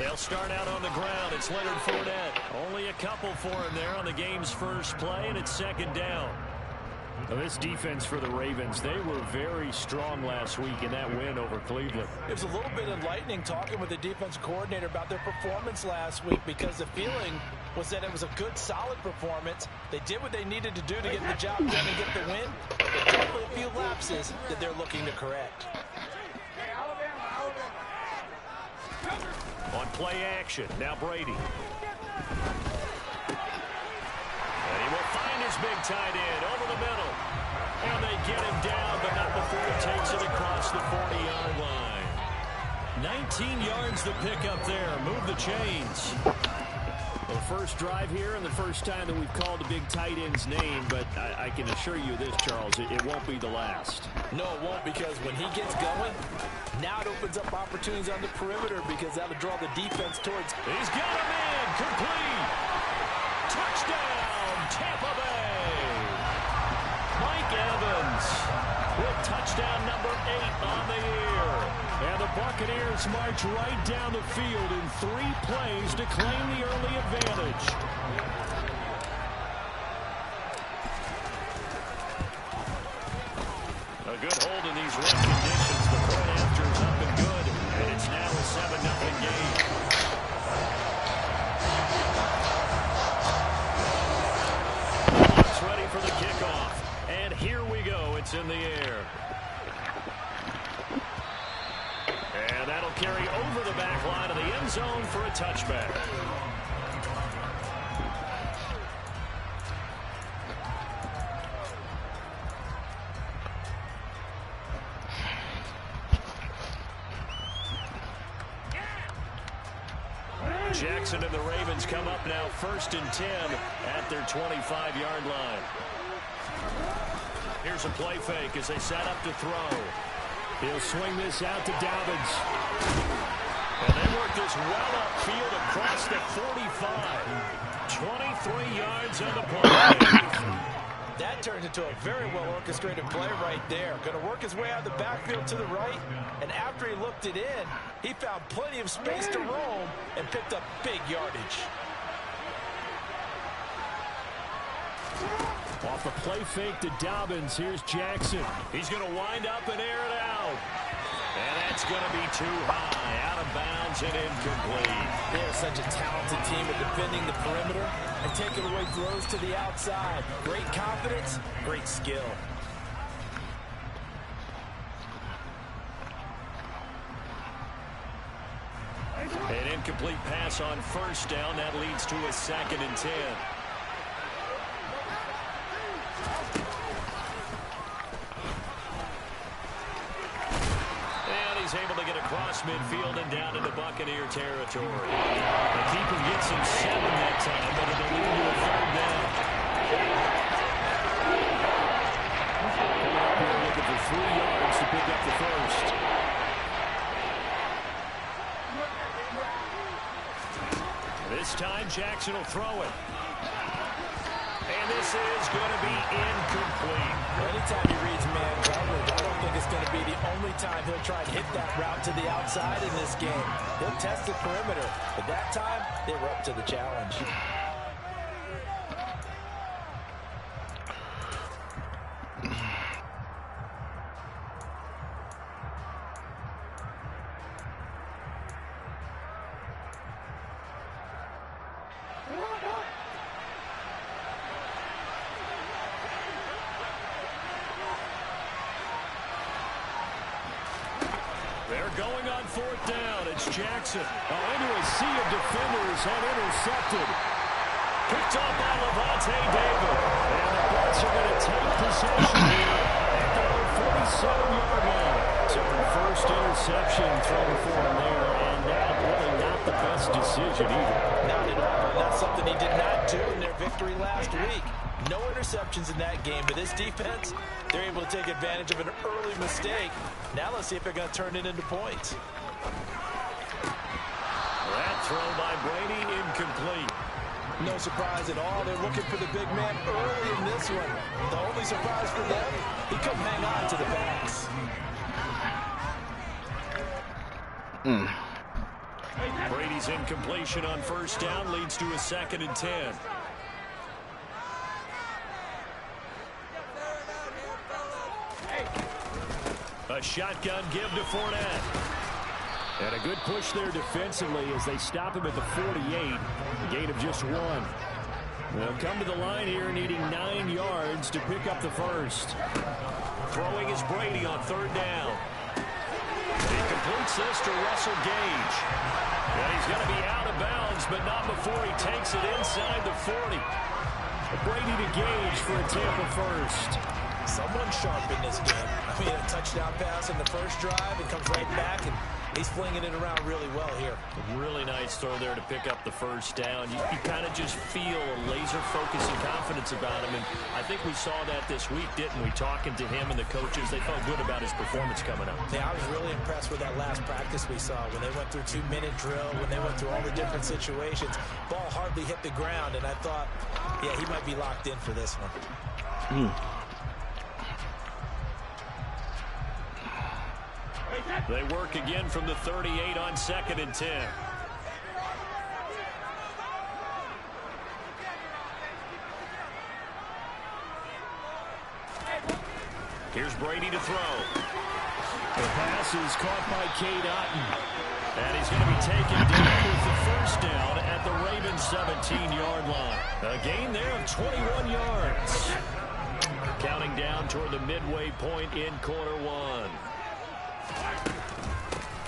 They'll start out on the ground. It's Leonard Fournette. Only a couple for him there on the game's first play, and it's second down. Now this defense for the Ravens, they were very strong last week in that win over Cleveland. It was a little bit enlightening talking with the defense coordinator about their performance last week, because the feeling was that it was a good, solid performance. They did what they needed to do to get the job done and get the win. But definitely a few lapses that they're looking to correct. On play action, now Brady. And he will find his big tight end over the middle. And they get him down, but not before he takes it across the 40-yard line. 19 yards to pick up there. Move the chains. Well, the first drive here and the first time that we've called the big tight end's name, but I can assure you this, Charles, it won't be the last. No, it won't, because when he gets going, now it opens up opportunities on the perimeter, because that'll draw the defense towards. He's got him in. Complete. Touchdown, Tampa Bay. Mike Evans with touchdown number 8 on the year. And the Buccaneers march right down the field in 3 plays to claim the early advantage. A good hold in these rough conditions. The point after is up and good, and it's now a 7-0 game. It's ready for the kickoff, and here we go. It's in the air. And that'll carry over the back line of the end zone for a touchback. Jackson and the Ravens come up now 1st and 10 at their 25-yard line. Here's a play fake as they set up to throw. He'll swing this out to Dobbins. And they work this well upfield across the 45. 23 yards on the play. That turned into a very well-orchestrated play right there. Going to work his way out of the backfield to the right, and after he looked it in, he found plenty of space to roam and picked up big yardage. Off the play fake to Dobbins, here's Jackson. He's going to wind up and air it out. And that's going to be too high, out of bounds and incomplete. They're such a talented team at defending the perimeter and taking away throws to the outside. Great confidence, great skill. An incomplete pass on 1st down. That leads to a 2nd and 10. Able to get across midfield and down into Buccaneer territory. The keeper gets him 7 that time, but it'll lead to a 3rd down. They're looking for 3 yards to pick up the first. This time Jackson will throw it. And this is going to be incomplete. Anytime he reads man coverage, I don't think it's going to be the only time he'll try to hit that route to the outside in this game. He'll test the perimeter, but that time they were up to the challenge. They're going on 4th down. It's Jackson. Into a sea of defenders and intercepted. Picked off by Lavonte David. And the Bucs are going to take possession here at their 47-yard line. So the first interception thrown for him there, and now really not the best decision either. Not at all. That's something he did not do in their victory last week. No interceptions in that game, but this defense, they're able to take advantage of an early mistake. Now let's see if they're going to turn it into points. That throw by Brady incomplete. No surprise at all. They're looking for the big man early in this one. The only surprise for them, he couldn't hang on to the pass. Brady's in Incompletion on first down leads to a 2nd and 10. A shotgun give to Fournette. And a good push there defensively as they stop him at the 48. A gain of just 1. They'll come to the line here needing 9 yards to pick up the first. Throwing is Brady on 3rd down. He completes this to Russell Gage. And he's going to be out of bounds, but not before he takes it inside the 40. Brady to Gage for a Tampa first. Someone sharp in this game. I mean, a touchdown pass in the first drive. It comes right back, and he's flinging it around really well here. Really nice throw there to pick up the first down. You kind of just feel a laser focus and confidence about him, and I think we saw that this week, didn't we? Talking to him and the coaches, they felt good about his performance coming up. Yeah, I was really impressed with that last practice we saw when they went through 2-minute drill, when they went through all the different situations. Ball hardly hit the ground, and I thought, yeah, he might be locked in for this one. They work again from the 38 on 2nd and 10. Here's Brady to throw. The pass is caught by Cade Otton. And he's going to be taken down with the first down at the Ravens 17-yard line. A gain there of 21 yards. Counting down toward the midway point in quarter 1.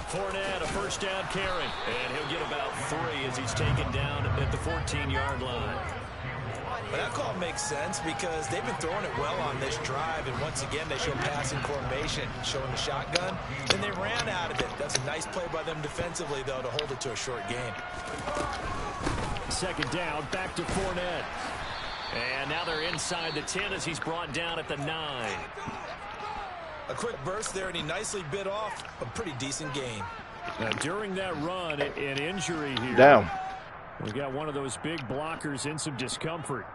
Fournette, a first down carry, and he'll get about 3 as he's taken down at the 14-yard line. But that call makes sense because they've been throwing it well on this drive, and once again they show passing formation, showing the shotgun, and they ran out of it. That's a nice play by them defensively, though, to hold it to a short gain. 2nd down, back to Fournette. And now they're inside the 10 as he's brought down at the 9. A quick burst there, and he nicely bit off a pretty decent gain. Now, during that run, an injury here. Down. We've got one of those big blockers in some discomfort.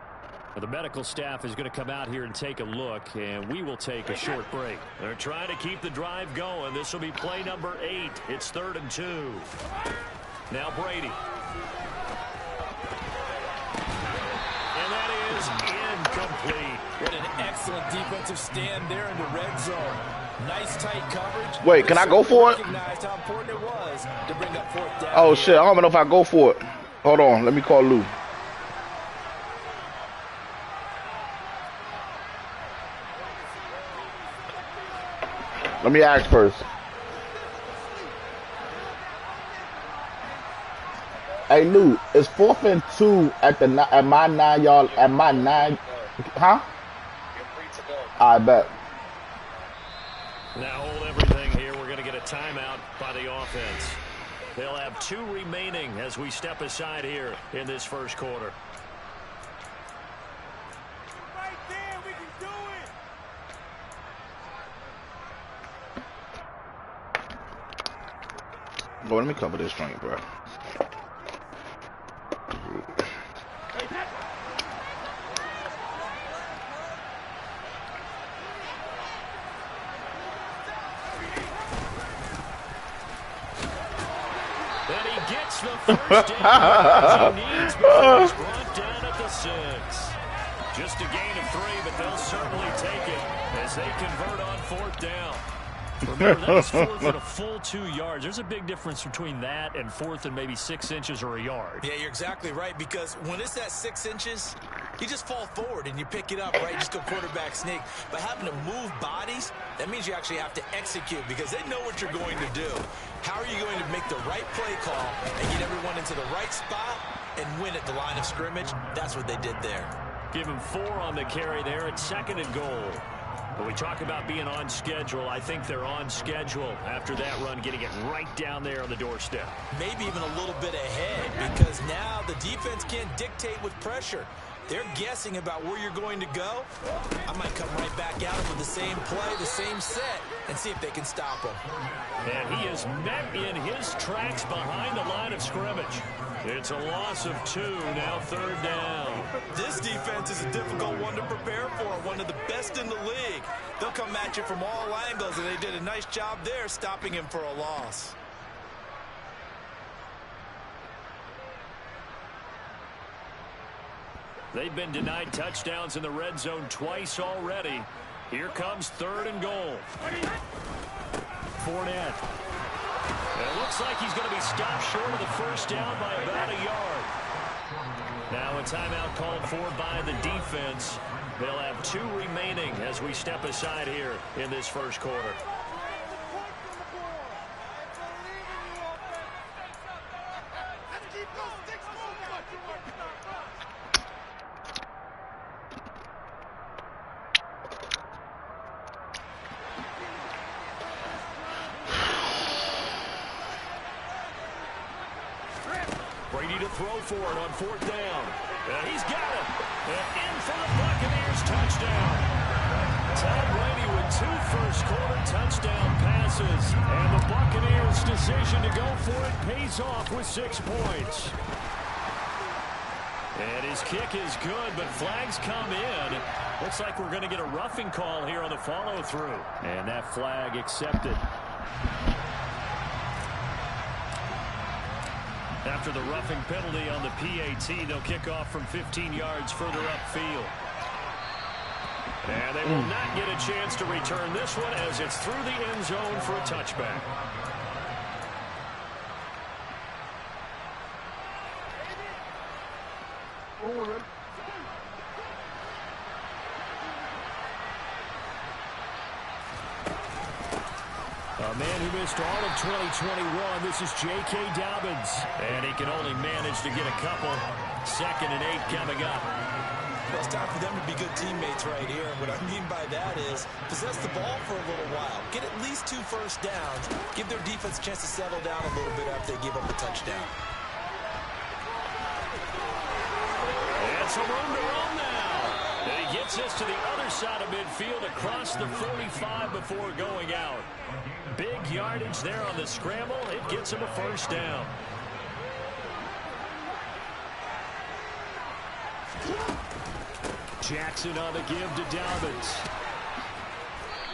The medical staff is going to come out here and take a look, and we will take a short break. They're trying to keep the drive going. This will be play number 8. It's 3rd and 2. Now Brady. And that is incomplete. What an excellent defensive stand there in the red zone. Nice tight coverage. Wait, can I go for it? Recognized how important it was to bring up 4th down. Oh, shit. I don't know if I go for it. Hold on. Let me call Lou. Let me ask first. Hey, Lou, it's 4th and 2 at my 9-yard, at my 9, huh? I bet. Now hold everything here. We're going to get a timeout by the offense. They'll have 2 remaining as we step aside here in this first quarter. Right there, we can do it. Well, let me cover this joint, bro. The first down he needs before he's brought down at the 6. Just a gain of 3, but they'll certainly take it as they convert on 4th down. Remember, that was 4th and a full 2 yards. There's a big difference between that and 4th and maybe 6 inches or a yard. Yeah, you're exactly right, because when it's that 6 inches, you just fall forward and you pick it up, right? You just go quarterback sneak. But having to move bodies, that means you actually have to execute because they know what you're going to do. How are you going to make the right play call and get everyone into the right spot and win at the line of scrimmage? That's what they did there. Give him 4 on the carry there at 2nd and goal. When we talk about being on schedule, I think they're on schedule after that run, getting it right down there on the doorstep. Maybe even a little bit ahead because now the defense can't dictate with pressure. They're guessing about where you're going to go. I might come right back out with the same play, the same set, and see if they can stop him. And he is met in his tracks behind the line of scrimmage. It's a loss of 2, now 3rd down. This defense is a difficult one to prepare for, one of the best in the league. They'll come at you from all angles, and they did a nice job there stopping him for a loss. They've been denied touchdowns in the red zone twice already. Here comes 3rd and goal. Fournette. It looks like he's going to be stopped short of the first down by about a yard. Now a timeout called for by the defense. They'll have 2 remaining as we step aside here in this first quarter. Brady to throw for it on 4th down. He's got it. And in for the Buccaneers touchdown. Tom Brady with 2 first-quarter touchdown passes. And the Buccaneers' decision to go for it pays off with 6 points. And his kick is good, but flags come in. Looks like we're going to get a roughing call here on the follow-through. And that flag accepted. After the roughing penalty on the PAT, they'll kick off from 15 yards further upfield. And they will not get a chance to return this one as it's through the end zone for a touchback. A man who missed all of 2021, this is J.K. Dobbins. And he can only manage to get a couple. 2nd and 8 coming up. Well, it's time for them to be good teammates right here. And what I mean by that is possess the ball for a little while. Get at least 2 first downs. Give their defense a chance to settle down a little bit after they give up a touchdown. And some room to run now. And he gets us to the other side of midfield across the 45 before going out. Big yardage there on the scramble. It gets him a first down. Jackson on the give to Dobbins.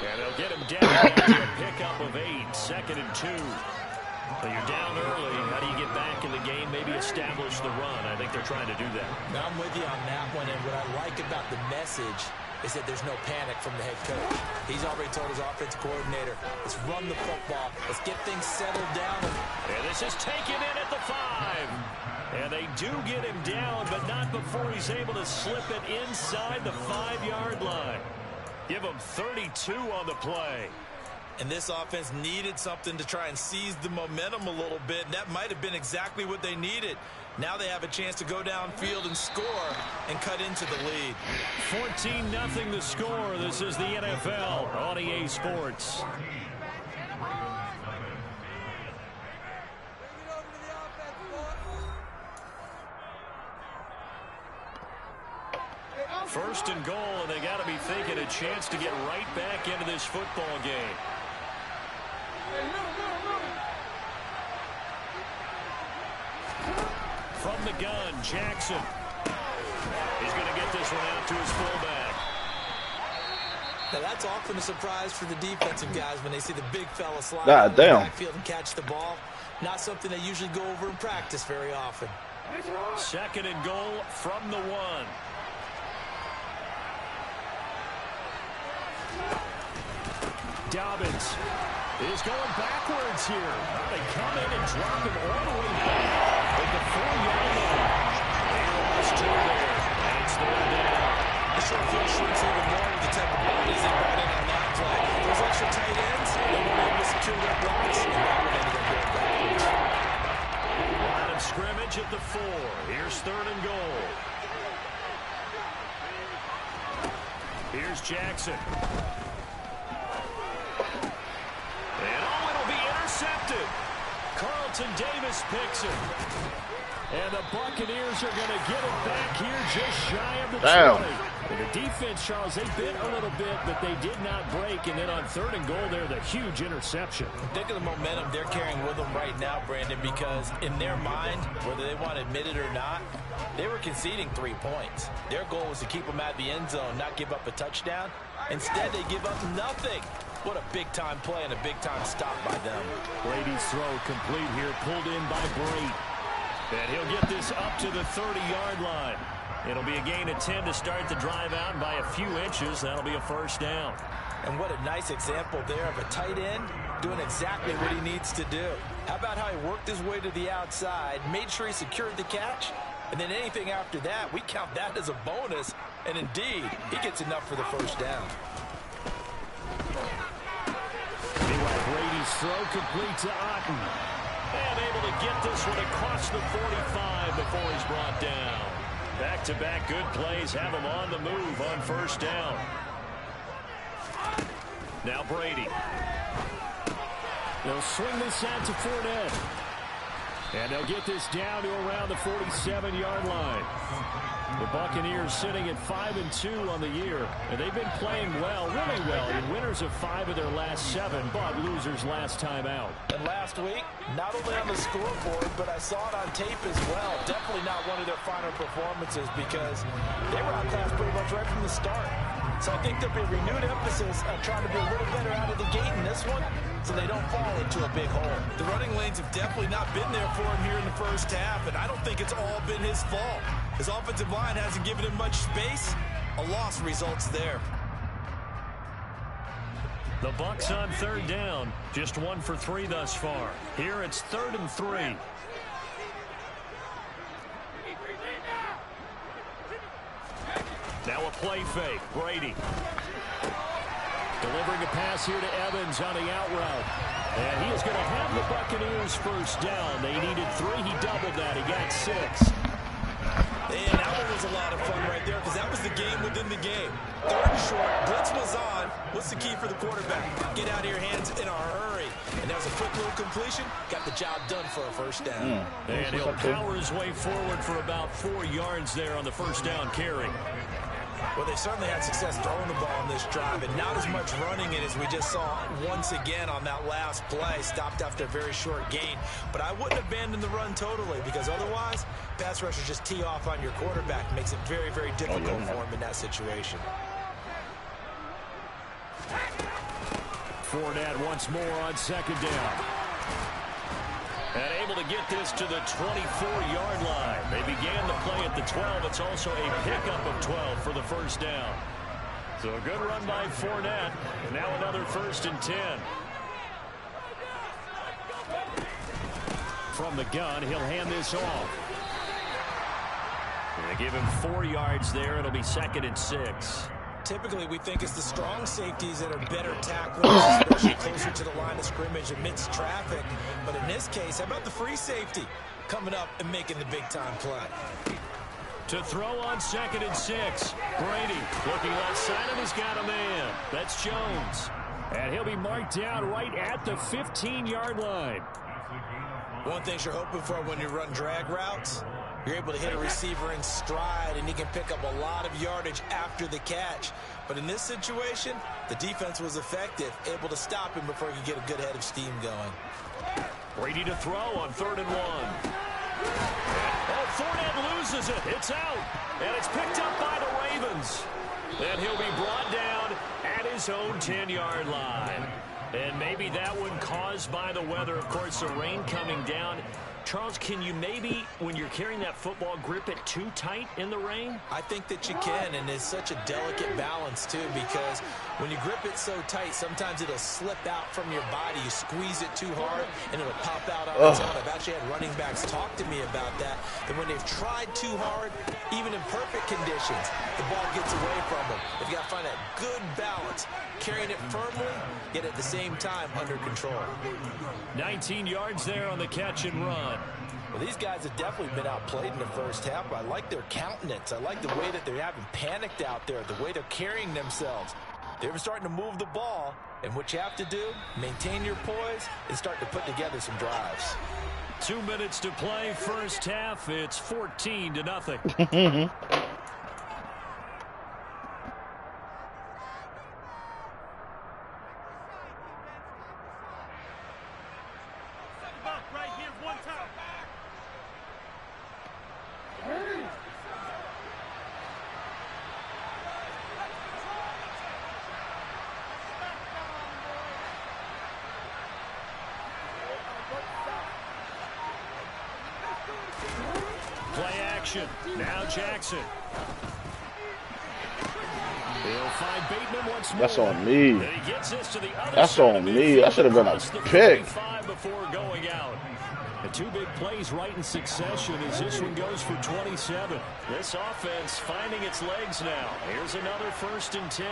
And they'll get him down to a pickup of 8. 2nd and 2. Well, you're down early. How do you get back in the game? Maybe establish the run. I think they're trying to do that. Now, I'm with you on that one. And what I like about the message is that there's no panic from the head coach. He's already told his offensive coordinator, let's run the football. Let's get things settled down. And this is taken in at the 5. And they do get him down, but not before he's able to slip it inside the 5-yard line. Give him 32 on the play. And this offense needed something to try and seize the momentum a little bit, and that might have been exactly what they needed. Now they have a chance to go downfield and score and cut into the lead. 14-0 the score. This is the NFL on EA Sports. First and goal, and they got to be thinking a chance to get right back into this football game. From the gun, Jackson. He's going to get this one out to his fullback. Now that's often a surprise for the defensive guys when they see the big fella slide God out the damn. backfield and catch the ball. Not something they usually go over in practice very often. 2nd and goal from the 1. Dobbins is going backwards here. They come in and drop him all the way back at the 4-yard line. They lost 2 there, and it's 3rd down. The short field shrinks even more with the type of bodies they brought in on that play. Those extra tight ends, they weren't able to secure their blocks, and that one ended up going backwards. Line of scrimmage at the 4. Here's 3rd and goal. Here's Jackson. Intercepted. Carlton Davis picks it. And the Buccaneers are going to get it back here just shy of the 20. And the defense, Charles, they bit a little bit, but they did not break. And then on 3rd and goal there, the huge interception. Think of the momentum they're carrying with them right now, Brandon, because in their mind, whether they want to admit it or not, they were conceding 3 points. Their goal was to keep them out of the end zone, not give up a touchdown. Instead, they give up nothing. What a big-time play and a big-time stop by them. Brady's throw complete here, pulled in by Brate. And he'll get this up to the 30-yard line. It'll be a gain of 10 to start the drive out, and by a few inches, that'll be a first down. And what a nice example there of a tight end doing exactly what he needs to do. How about how he worked his way to the outside, made sure he secured the catch, and then anything after that, we count that as a bonus. And indeed, he gets enough for the first down. Meanwhile, Brady's throw complete to Otten. And able to get this one across the 45 before he's brought down. Back-to-back good plays have him on the move on first down. Now Brady. They'll swing this out to Fournette. And they'll get this down to around the 47-yard line. The Buccaneers sitting at 5-2 on the year, and they've been playing well, really well, in winners of 5 of their last 7, but losers last time out. And last week, not only on the scoreboard, but I saw it on tape as well. Definitely not one of their final performances because they were outclassed pretty much right from the start. So I think there'll be a renewed emphasis on trying to be a little better out of the gate in this one so they don't fall into a big hole. The running lanes have definitely not been there for him here in the first half, and I don't think it's all been his fault. His offensive line hasn't given him much space. A loss results there. The Bucs on third down, just 1 for 3 thus far. Here it's 3rd and 3. Now a play fake. Brady. Delivering a pass here to Evans on the out route. And he is going to have the Buccaneers first down. They needed 3. He doubled that. He got 6. And that one was a lot of fun right there because that was the game within the game. 3rd and short. Blitz was on. What's the key for the quarterback? Get out of your hands in a hurry. And that was a quick little completion. Got the job done for a first down. And he'll power his way forward for about 4 yards there on the first down carry. Well, they certainly had success throwing the ball on this drive, and not as much running it as we just saw once again on that last play. Stopped after a very short gain. But I wouldn't abandon the run totally because otherwise, pass rushers just tee off on your quarterback. Makes it very, very difficult for him in that situation. Fournette once more on second down. And able to get this to the 24-yard line. They began the play at the 12. It's also a pickup of 12 for the first down. So a good run by Fournette. And now another 1st and 10. From the gun, he'll hand this off. They give him 4 yards there. It'll be 2nd and 6. Typically, we think it's the strong safeties that are better tacklers, especially closer to the line of scrimmage amidst traffic. But in this case, how about the free safety coming up and making the big-time play? To throw on 2nd and 6. Brady looking left side, and he's got a man. That's Jones. And he'll be marked down right at the 15-yard line. One thing you're hoping for when you run drag routes, you're able to hit a receiver in stride, and he can pick up a lot of yardage after the catch. But in this situation, the defense was effective, able to stop him before he could get a good head of steam going. Brady to throw on 3rd and 1. Oh, Fournette loses it. It's out. And it's picked up by the Ravens. And he'll be brought down at his own 10-yard line. And maybe that one caused by the weather. Of course, the rain coming down. Charles, can you maybe, when you're carrying that football, grip it too tight in the rain? I think that you can, and it's such a delicate balance, too, because when you grip it so tight, sometimes it'll slip out from your body. You squeeze it too hard, and it'll pop out on its own. I've actually had running backs talk to me about that, that when they've tried too hard, even in perfect conditions, the ball gets away from them. They've got to find that good balance, carrying it firmly, yet at the same time under control. 19 yards there on the catch and run. Well, these guys have definitely been outplayed in the first half. I like their countenance. I like the way that they haven't panicked out there, the way they're carrying themselves. They're starting to move the ball, and what you have to do, maintain your poise and start to put together some drives. 2 minutes to play, first half. It's 14-0. Right here, one time. Play action. Now Jackson. He'll find Bateman once more. That's on me. And he gets this to the other That's side on of me. midfield That should have been a across the pick. 45 before going out. The two big plays right in succession as this one goes for 27. This offense finding its legs now. Here's another 1st and 10.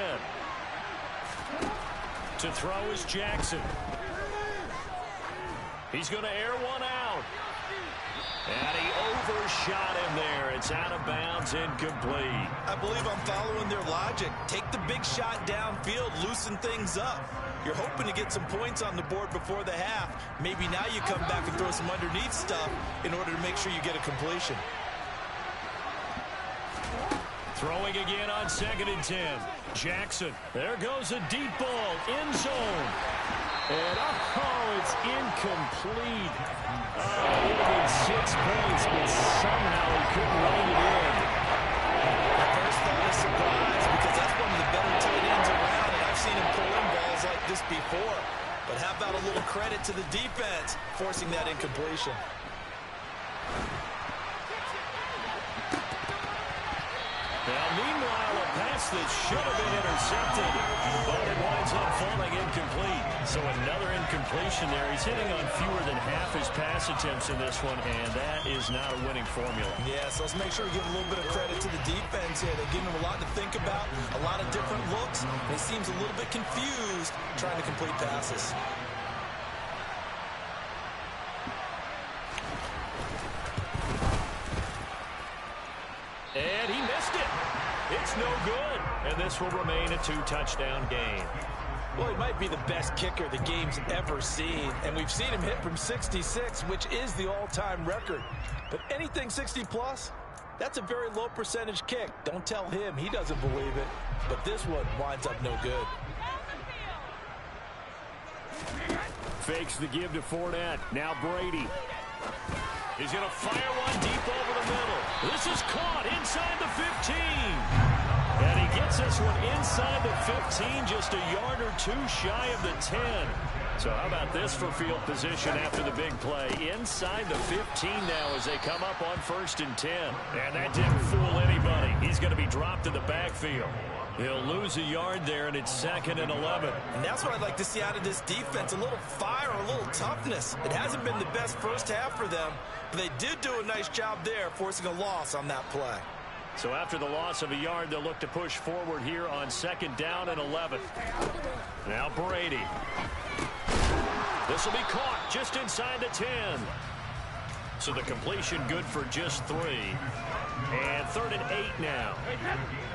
To throw is Jackson. He's going to air one out. And he overshot him there. It's out of bounds, incomplete. I believe I'm following their logic. Take the big shot downfield, loosen things up. You're hoping to get some points on the board before the half. Maybe now you come back and throw some underneath stuff in order to make sure you get a completion. Throwing again on 2nd and 10. Jackson. There goes a deep ball. End zone. And it's incomplete. It would have been 6 points, but somehow he couldn't rein it in. My first thought is surprise because that's one of the better tight ends around, and I've seen him pull in balls like this before. But how about a little credit to the defense forcing that incompletion? Now, meanwhile, a pass that should have been intercepted, but it winds up falling incomplete. So another incompletion there. He's hitting on fewer than half his pass attempts in this one, and that is not a winning formula. Yeah, so let's make sure we give a little bit of credit to the defense here. They're giving him a lot to think about, a lot of different looks. He seems a little bit confused trying to complete passes. And he missed it. It's no good. And this will remain a 2-touchdown game. Well, he might be the best kicker the game's ever seen. And we've seen him hit from 66, which is the all-time record. But anything 60-plus, that's a very low percentage kick. Don't tell him he doesn't believe it. But this one winds up no good. Fakes the give to Fournette. Now Brady. He's going to fire one deep over the middle. This is caught inside the 15. And he gets this one inside the 15, just a yard or two shy of the 10. So how about this for field position after the big play? Inside the 15 now as they come up on 1st and 10. And that didn't fool anybody. He's going to be dropped in the backfield. He'll lose a yard there, and it's 2nd and 11. And that's what I'd like to see out of this defense, a little fire, a little toughness. It hasn't been the best first half for them, but they did do a nice job there, forcing a loss on that play. So after the loss of a yard, they'll look to push forward here on 2nd down and 11. Now Brady. This will be caught just inside the 10. So the completion good for just 3. And 3rd and 8 now.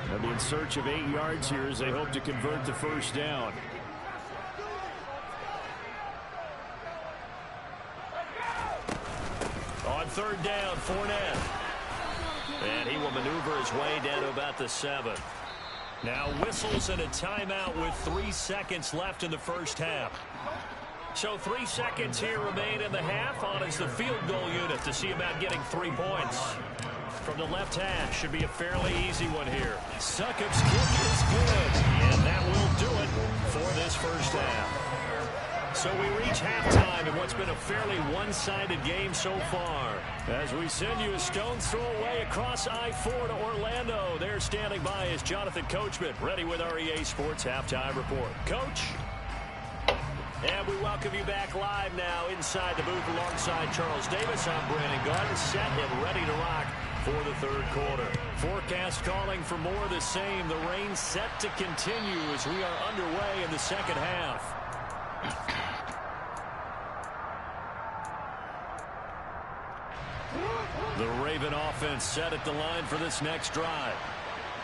They'll be in search of 8 yards here as they hope to convert the 1st down. On 3rd down, Fournette. And he will maneuver his way down to about the 7. Now whistles and a timeout with 3 seconds left in the first half. So 3 seconds here remain in the half. On is the field goal unit to see about getting 3 points. From the left hash, should be a fairly easy one here. Succop's kick is good, and that will do it for this first half. So we reach halftime in what's been a fairly one-sided game so far. As we send you a stone's throw away across I-4 to Orlando. There standing by is Jonathan Coachman, ready with our EA Sports Halftime Report. Coach? And we welcome you back live now inside the booth alongside Charles Davis. I'm Brandon Garden, set and ready to rock for the 3rd quarter. Forecast calling for more of the same. The rain set to continue as we are underway in the 2nd half. The Raven offense set at the line for this next drive.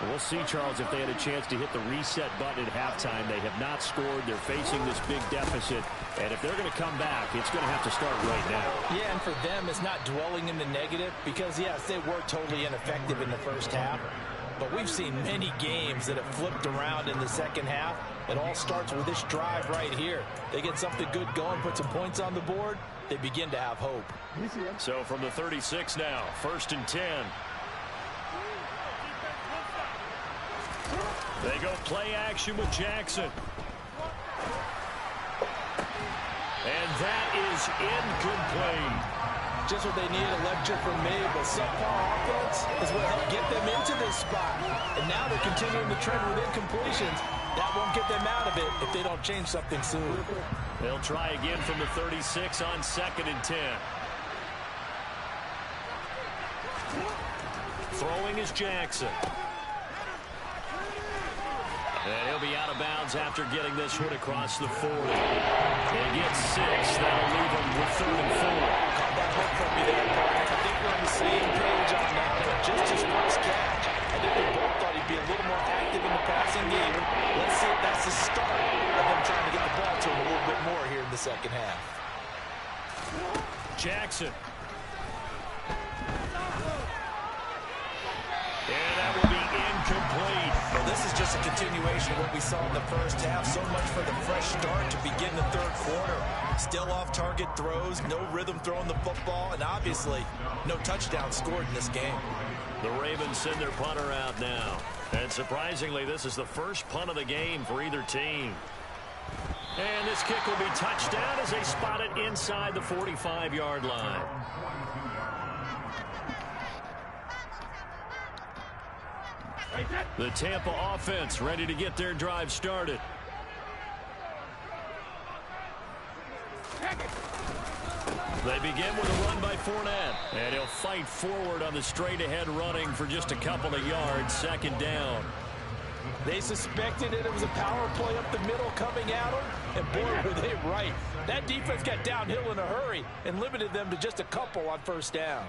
We'll see, Charles, if they had a chance to hit the reset button at halftime. They have not scored. They're facing this big deficit. And if they're going to come back, it's going to have to start right now. Yeah, and for them, it's not dwelling in the negative because, yes, they were totally ineffective in the first half. But we've seen many games that have flipped around in the second half. It all starts with this drive right here. They get something good going, put some points on the board, they begin to have hope. So from the 36 now, 1st and 10. They go play action with Jackson. And that is incomplete. Just what they need, a lecture from me. But subpar offense is what helped get them into this spot. And now they're continuing the trend with incompletions. That won't get them out of it if they don't change something soon. They'll try again from the 36 on 2nd and 10. Throwing is Jackson. And he'll be out of bounds after getting this one across the 40. They get 6. That'll leave them with 3rd and 4. Caught that hook from me there, Parker. I think we're on the same page on that. But just his first catch, I think we both thought he'd be a little more active in the passing game. Let's see if that's the start of them trying to get the ball to him a little bit more here in the second half. Jackson. And that will be incomplete. Well, this is just a continuation of what we saw in the first half. So much for the fresh start to begin the third quarter. Still off-target throws, no rhythm throwing the football, and obviously no touchdown scored in this game. The Ravens send their punter out now. And surprisingly, this is the first punt of the game for either team. And this kick will be touched down as they spot it inside the 45-yard line. The Tampa offense ready to get their drive started. They begin with a run by Fournette. And he'll fight forward on the straight-ahead running for just a couple of yards. 2nd down. They suspected it was a power play up the middle coming at them. And boy, were they right. That defense got downhill in a hurry and limited them to just a couple on 1st down.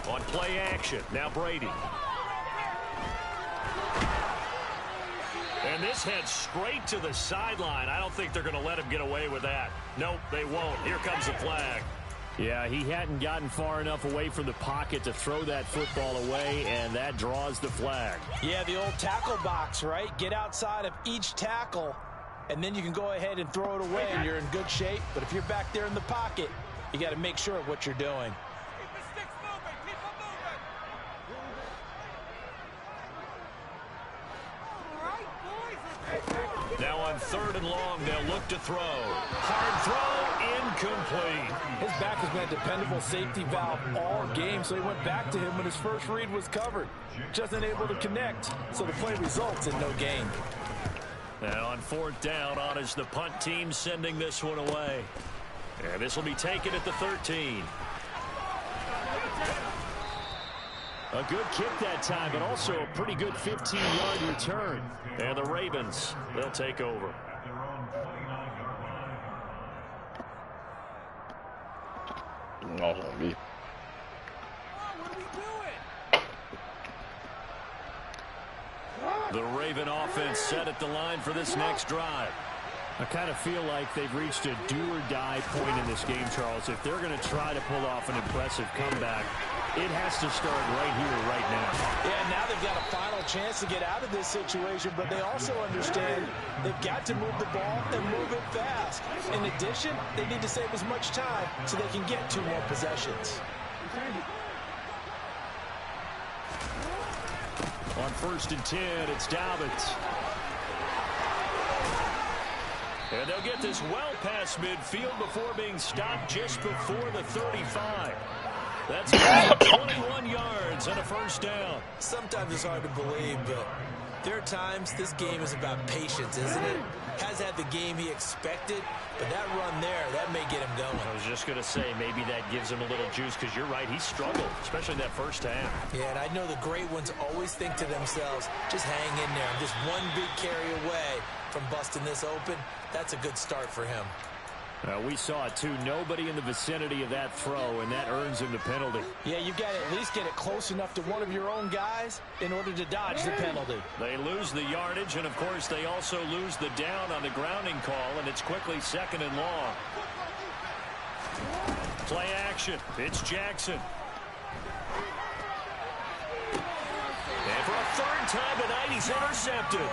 On play action, now Brady. And this heads straight to the sideline. I don't think they're going to let him get away with that. Nope, they won't. Here comes the flag. Yeah, he hadn't gotten far enough away from the pocket to throw that football away, and that draws the flag. Yeah, the old tackle box, right? Get outside of each tackle, and then you can go ahead and throw it away, and you're in good shape. But if you're back there in the pocket, you got to make sure of what you're doing. Now on 3rd and long, they'll look to throw. Hard throw, incomplete. His back has been a dependable safety valve all game, so he went back to him when his first read was covered. Just unable to connect, so the play results in no gain. And on 4th down, on is the punt team sending this one away. And this will be taken at the 13. A good kick that time, but also a pretty good 15-yard return. And the Ravens, they'll take over. The Raven offense set at the line for this next drive. I kind of feel like they've reached a do-or-die point in this game, Charles. If they're going to try to pull off an impressive comeback, it has to start right here, right now. Yeah, now they've got a final chance to get out of this situation, but they also understand they've got to move the ball and move it fast. In addition, they need to save as much time so they can get 2 more possessions. On 1st and 10, it's Dobbins. And they'll get this well past midfield before being stopped just before the 35. That's 21 yards and a 1st down. Sometimes it's hard to believe, but there are times this game is about patience, isn't it? Has had the game he expected, but that run there, that may get him going. I was just going to say, maybe that gives him a little juice, because you're right, he struggled, especially in that 1st half. Yeah, and I know the great ones always think to themselves, just hang in there. I'm just one big carry away from busting this open. That's a good start for him. We saw it, too. Nobody in the vicinity of that throw, and that earns him the penalty. Yeah, you've got to at least get it close enough to one of your own guys in order to dodge the penalty. They lose the yardage, and, of course, they also lose the down on the grounding call, and it's quickly 2nd and long. Play action. It's Jackson. And for a 3rd time tonight, he's intercepted.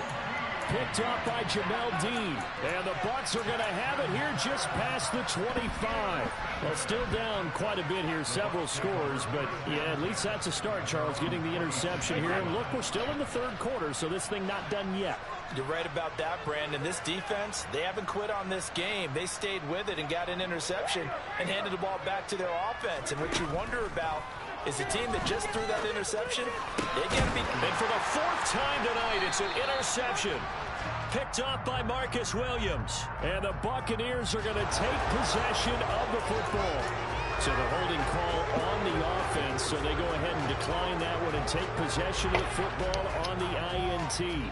Picked off by Jamel Dean. And the Bucs are going to have it here just past the 25. Well, still down quite a bit here, several scores. But, yeah, at least that's a start, Charles, getting the interception here. And look, we're still in the 3rd quarter, so this thing not done yet. You're right about that, Brandon. This defense, they haven't quit on this game. They stayed with it and got an interception and handed the ball back to their offense. And what you wonder about is the team that just threw that interception, they got to be... And for the 4th time tonight, it's an interception. Picked up by Marcus Williams. And the Buccaneers are going to take possession of the football. So the holding call on the offense, so they go ahead and decline that one and take possession of the football on the INT.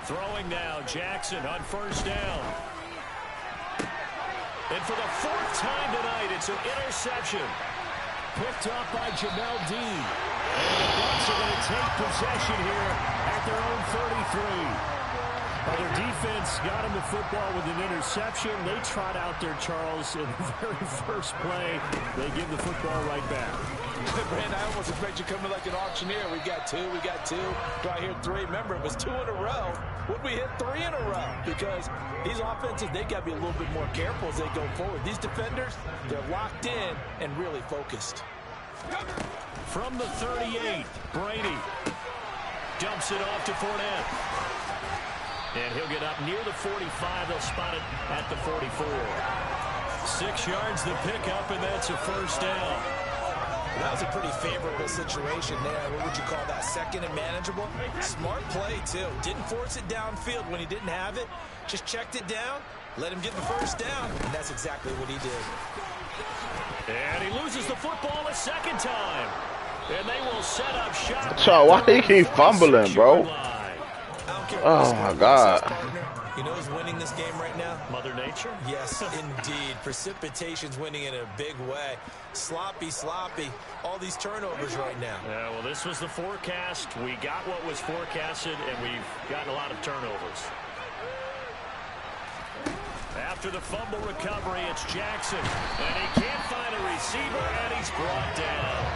Throwing now, Jackson on 1st down. And for the 4th time tonight, it's an interception. Picked up by Jamel Dean. And the Bucs are going to take possession here at their own 33. Their defense got him the football with an interception. They trot out there, Charles, in the very first play. They give the football right back. Brandon, I almost expect you coming like an auctioneer. We got 2, we got 2. Do I hear 3? Remember, it was 2 in a row. Would we hit 3 in a row? Because these offenses, they got to be a little bit more careful as they go forward. These defenders, they're locked in and really focused. From the 38, Brady dumps it off to Fournette. And he'll get up near the 45. They'll spot it at the 44. 6 yards the pickup, and that's a 1st down. That was a pretty favorable situation there. What would you call that? 2nd and manageable? Smart play, too. Didn't force it downfield when he didn't have it. Just checked it down, let him get the 1st down, and that's exactly what he did. And he loses the football a 2nd time. And they will set up shop. So why he keep fumbling, bro? Oh, my God. You know who's winning this game right now? Mother Nature? Yes, indeed. Precipitation's winning in a big way. Sloppy. All these turnovers right now. Yeah, well, this was the forecast. We got what was forecasted, and we've gotten a lot of turnovers. After the fumble recovery, it's Jackson. And he can't find a receiver, and he's brought down.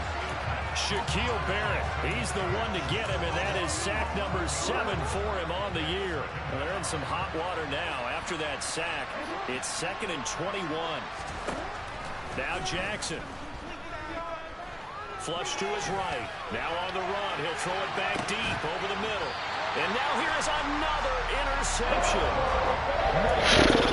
Shaquille Barrett, he's the one to get him, and that is sack number 7 for him on the year. And they're in some hot water now. After that sack, it's 2nd and 21. Now Jackson. Flush to his right. Now on the run. He'll throw it back deep over the middle. And now here's another interception.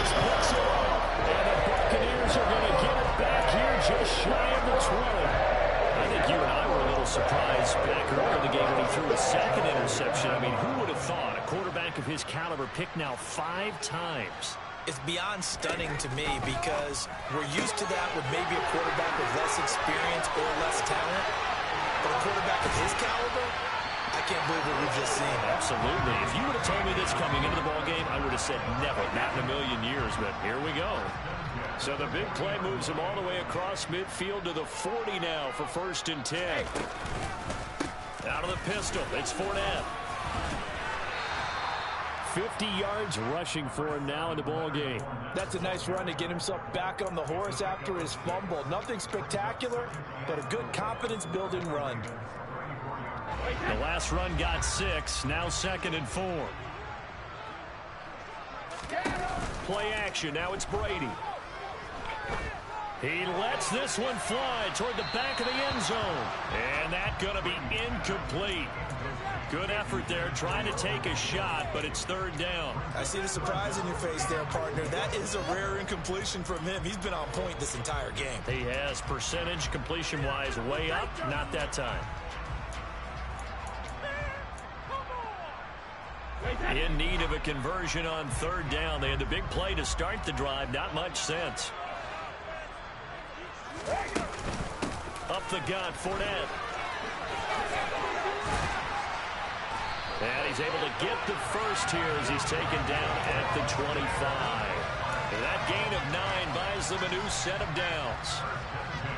Picks it up. And the Buccaneers are going to get it back here just shy of the 20. I think you and I were a little surprised back earlier in the game when he threw a 2nd interception. I mean, who would have thought a quarterback of his caliber picked now 5 times? It's beyond stunning to me because we're used to that with maybe a quarterback with less experience or less talent. But a quarterback of his caliber, I can't believe what we've just seen. Absolutely. If you would have told me this coming into the ballgame, I would have said never, not in a million years. But here we go. So the big play moves him all the way across midfield to the 40 now for 1st and 10. Out of the pistol, it's Fournette. 50 yards rushing for him now in the ball game. That's a nice run to get himself back on the horse after his fumble. Nothing spectacular, but a good confidence-building run. The last run got 6, now 2nd and 4. Play action, now it's Brady. He lets this one fly toward the back of the end zone. And that's going to be incomplete. Good effort there, trying to take a shot, but it's 3rd down. I see the surprise in your face there, partner. That is a rare incompletion from him. He's been on point this entire game. He has percentage completion-wise way up, not that time. In need of a conversion on 3rd down. They had the big play to start the drive. Not much sense. Up the gut, Fournette. And he's able to get the first here as he's taken down at the 25. And that gain of 9 buys them a new set of downs.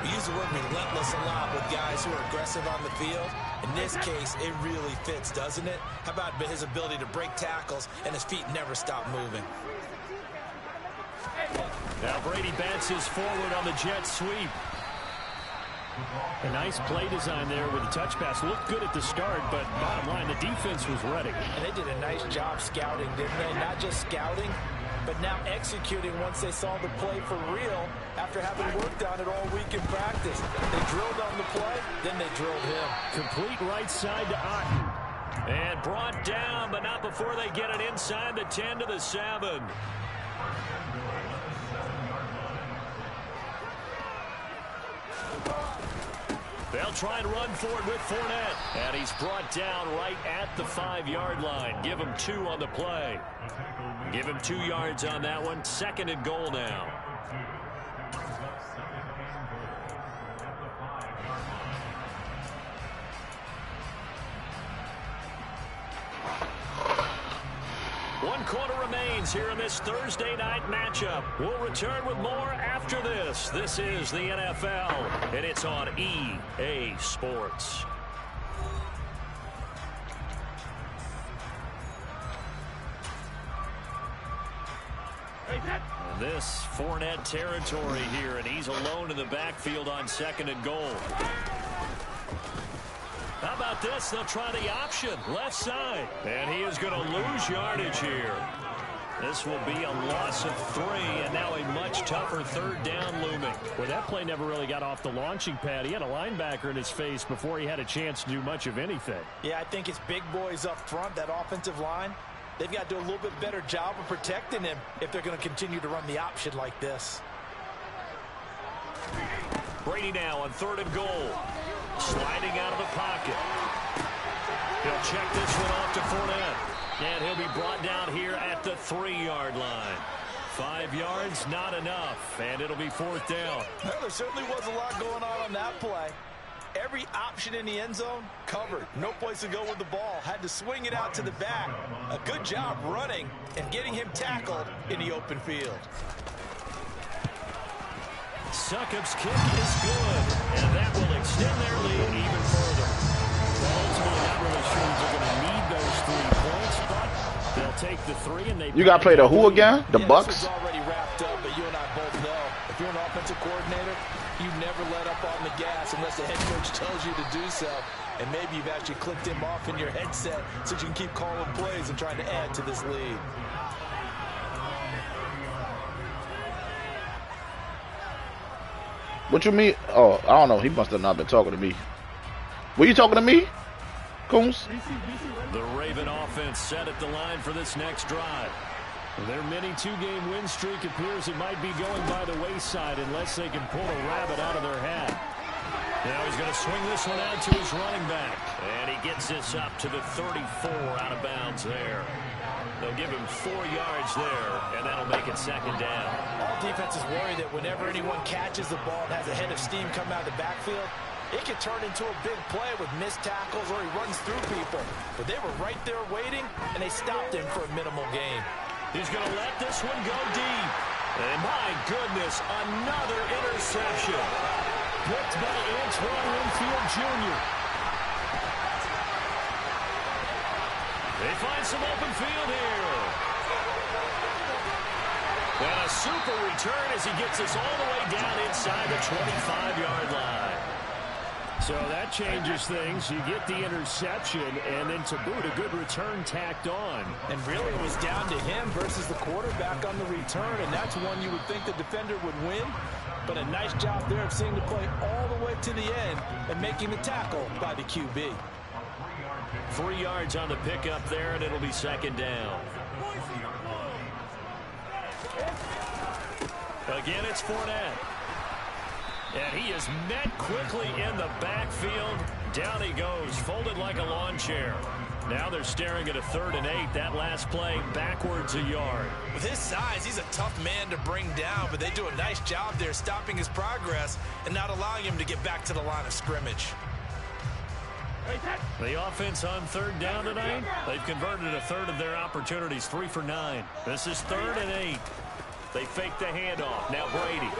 We use the word relentless a lot with guys who are aggressive on the field. In this case, it really fits, doesn't it? How about his ability to break tackles and his feet never stop moving? Now Brady bounces forward on the jet sweep. A nice play design there with the touch pass. Looked good at the start, but bottom line, the defense was ready. And they did a nice job scouting, didn't they? Not just scouting, but now executing once they saw the play for real after having worked on it all week in practice. They drilled on the play, then they drilled him. Complete right side to Otten. And brought down, but not before they get it inside the 10 to the 7. They'll try and run for it with Fournette. And he's brought down right at the 5-yard line. Give him 2 on the play. Give him 2 yards on that one. 2nd and goal now. One quarter remains here in this Thursday night matchup. We'll return with more after this. This is the NFL, and it's on EA Sports. This Fournette territory here, and he's alone in the backfield on 2nd and goal. How about this? They'll try the option, left side. And he is going to lose yardage here. This will be a loss of 3, and now a much tougher 3rd down looming. Well, that play never really got off the launching pad. He had a linebacker in his face before he had a chance to do much of anything. Yeah, I think it's big boys up front, that offensive line. They've got to do a little bit better job of protecting him if they're going to continue to run the option like this. Brady now on 3rd and goal. Sliding out of the pocket. He'll check this one off to Fournette. And he'll be brought down here at the 3-yard line. 5 yards, not enough. And it'll be 4th down. Well, there certainly was a lot going on that play. Every option in the end zone covered. No place to go with the ball. Had to swing it out to the back. A good job running and getting him tackled in the open field. Succop's kick is good, and that will extend their lead even further. Well, ultimately, not really sure they're going to need those 3 points, but they'll take the 3, and they... You got to play the who again? The Bucks? This was already wrapped up, but you and I both know, if you're an offensive coordinator, you never let up on the gas unless the head coach tells you to do so. And maybe you've actually clicked him off in your headset so you can keep calling plays and trying to add to this lead. What you mean? Oh, I don't know. He must have not been talking to me. Were you talking to me, Coons? The Raven offense set at the line for this next drive. Their mini 2-game win streak appears it might be going by the wayside unless they can pull a rabbit out of their hat. Now he's going to swing this one out to his running back. And he gets this up to the 34 out of bounds there. They'll give him 4 yards there, and that'll make it 2nd down. All defenses worry that whenever anyone catches the ball and has a head of steam come out of the backfield, it can turn into a big play with missed tackles or he runs through people. But they were right there waiting, and they stopped him for a minimal gain. He's going to let this one go deep. And my goodness, another interception. Picked by Antoine Winfield Jr. They find some open field here. And a super return as he gets us all the way down inside the 25-yard line. So that changes things. You get the interception, and then to boot, a good return tacked on. And really it was down to him versus the quarterback on the return, and that's one you would think the defender would win. But a nice job there of seeing the play all the way to the end and making the tackle by the QB. 3 yards on the pickup there, and it'll be 2nd down. Again, it's Fournette. And he is met quickly in the backfield. Down he goes, folded like a lawn chair. Now they're staring at a 3rd and 8. That last play backwards a yard. With his size, he's a tough man to bring down, but they do a nice job there stopping his progress and not allowing him to get back to the line of scrimmage. The offense on 3rd down tonight, they've converted a 1/3 of their opportunities, 3 for 9. This is 3rd and 8. They fake the handoff. Now Brady.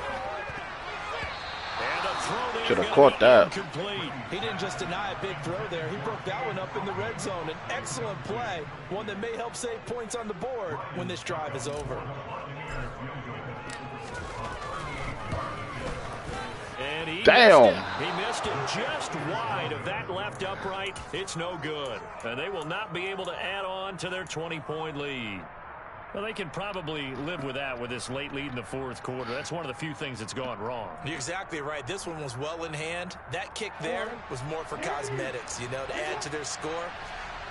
And a throw there. Should have caught that. Incomplete. He didn't just deny a big throw there. He broke that one up in the red zone. An excellent play, one that may help save points on the board when this drive is over. And he Damn. missed it just wide of that left upright. It's no good. And they will not be able to add on to their 20-point lead. Well, they can probably live with that with this late lead in the fourth quarter. That's one of the few things that's gone wrong. You're exactly right. This one was well in hand. That kick there was more for cosmetics, you know, to add to their score.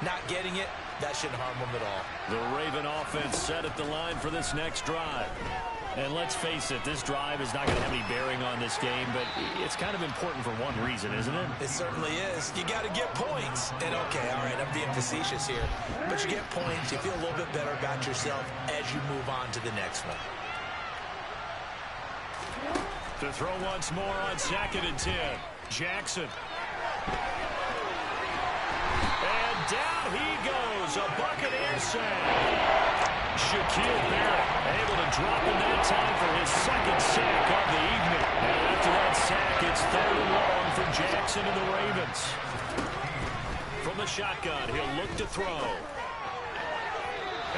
Not getting it, that shouldn't harm them at all. The Raven offense set at the line for this next drive. And let's face it, this drive is not going to have any bearing on this game, but it's kind of important for one reason, isn't it? It certainly is. You got to get points. And, okay, all right, I'm being facetious here. But you get points, you feel a little bit better about yourself as you move on to the next one. To throw once more on 2nd and 10. Jackson. And down he goes. A Buccaneer sack. Shaquille Barrett able to drop in that time for his 2nd sack of the evening. And after that sack, it's 3rd and long for Jackson and the Ravens. From the shotgun, he'll look to throw.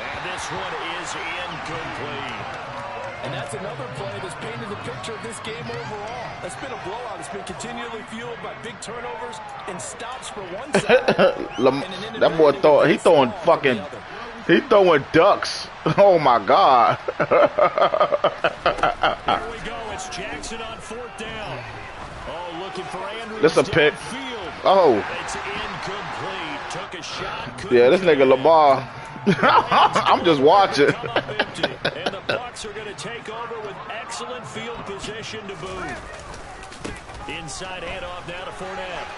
And this one is incomplete. And that's another play that's painted the picture of this game overall. It's been a blowout. It's been continually fueled by big turnovers and stops for one side. That boy thought he throwing fucking, he throwing ducks. Oh my God. Here we go. It's Jackson on 4th down. Oh, looking for Andrews. This a pick. Downfield. Oh. It's incomplete. Took a shot. Yeah, this nigga Lamar. I'm just watching. And the Bucs are going to take over with excellent field position to boot. Inside handoff now to Fournette.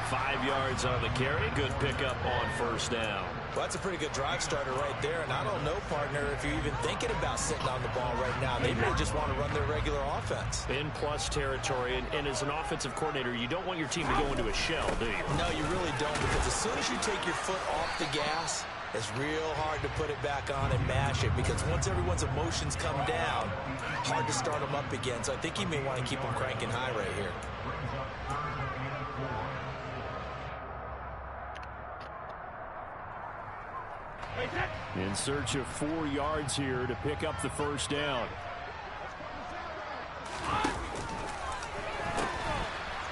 5 yards on the carry. Good pickup on 1st down. Well, that's a pretty good drive starter right there. And I don't know, partner, if you're even thinking about sitting on the ball right now. They may just want to run their regular offense. In plus territory. And as an offensive coordinator, you don't want your team to go into a shell, do you? No, you really don't. Because as soon as you take your foot off the gas, it's real hard to put it back on and mash it. Because once everyone's emotions come down, hard to start them up again. So I think you may want to keep them cranking high right here. In search of 4 yards here to pick up the 1st down.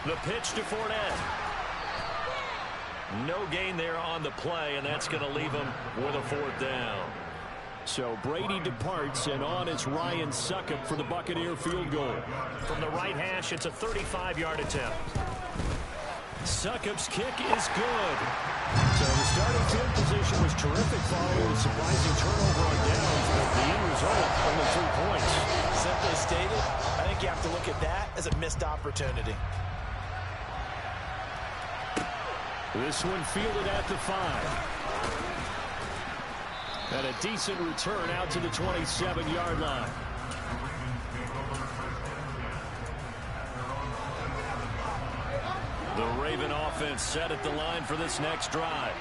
The pitch to Fournette. No gain there on the play, and that's going to leave him with a 4th down. So Brady departs, and on is Ryan Succop for the Buccaneer field goal. From the right hash, it's a 35-yard attempt. Succop's kick is good. So the starting field position was terrific following a surprising turnover on downs, but the end result, only 2 points. Simply stated, I think you have to look at that as a missed opportunity. This one fielded at the 5. And a decent return out to the 27-yard line. The Raven offense set at the line for this next drive.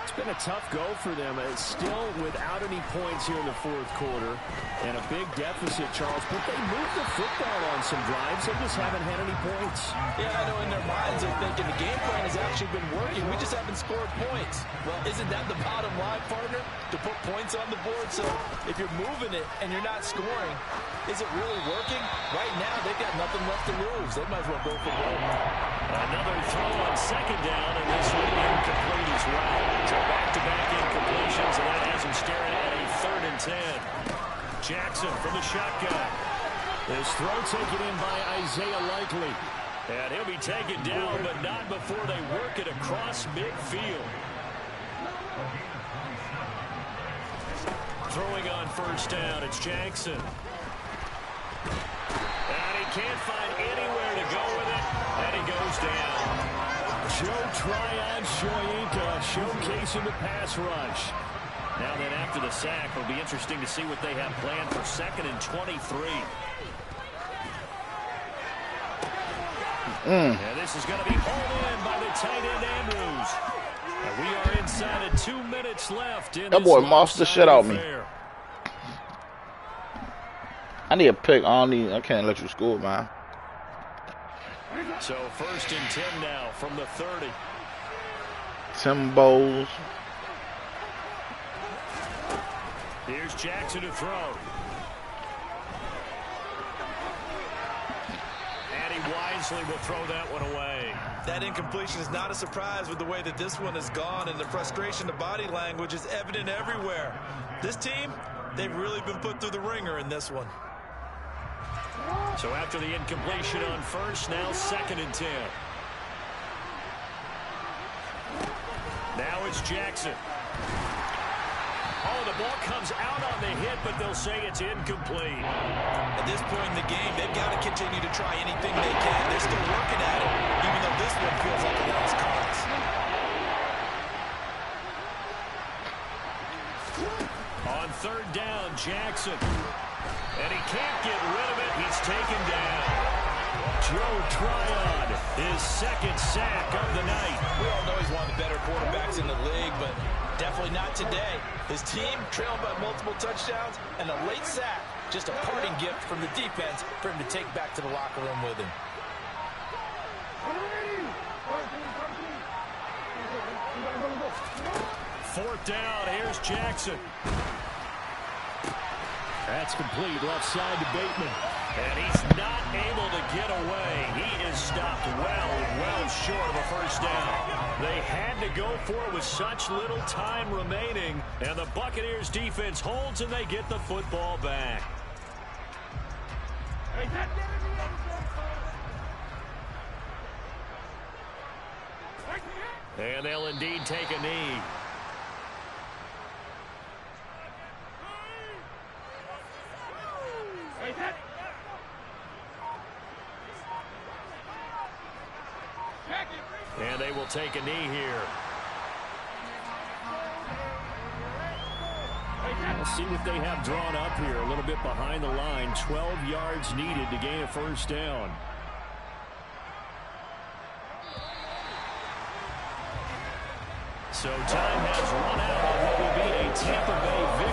It's been a tough go for them. It's still without any points here in the fourth quarter. And a big deficit, Charles. But they moved the football on some drives. They just haven't had any points. Yeah, I know in their minds they're thinking the game plan has actually been working. We just haven't scored points. Well, isn't that the bottom line, partner? To put points on the board. So if you're moving it and you're not scoring, is it really working? Right now, they've got nothing left to lose. They might as well go for gold. Another throw on second down, and this one incomplete as well. So back-to-back incompletions, and that has him staring at a 3rd and 10. Jackson from the shotgun. This throw taken in by Isaiah Likely. And he'll be taken down, but not before they work it across midfield. Throwing on first down, it's Jackson. And he can't find anywhere to go with it, and he goes down. Joe Tryon Shoyinka showcasing the pass rush. Now then, after the sack, it'll be interesting to see what they have planned for 2nd and 23. And this is going to be hauled in by the tight end Andrews. And we are inside of 2 minutes left. In that boy mossed the shit out of me. I need a pick. I can't let you score, man. So 1st and 10 now from the 30. Tim Bowles. Here's Jackson to throw. And he wisely will throw that one away. That incompletion is not a surprise with the way that this one has gone, and the frustration, the body language is evident everywhere. This team, they've really been put through the ringer in this one. So after the incompletion on first, now 2nd and 10. Now it's Jackson. Oh, the ball comes out on the hit, but they'll say it's incomplete. At this point in the game, they've got to continue to try anything they can. They're still working at it, even though this one feels like a lost cause. On 3rd down, Jackson. And he can't get rid of it. He's taken down. Joe Tryon, his 2nd sack of the night. We all know he's one of the better quarterbacks in the league, but definitely not today. His team trailed by multiple touchdowns, and a late sack, just a parting gift from the defense for him to take back to the locker room with him. Fourth down, here's Jackson. That's complete, left side to Bateman. And he's not able to get away. He is stopped well short of a first down. They had to go for it with such little time remaining. And the Buccaneers defense holds and they get the football back. And they'll indeed take a knee. And they will take a knee here. Let's see what they have drawn up here. A little bit behind the line. 12 yards needed to gain a first down. So time has run out on what will be a Tampa Bay victory.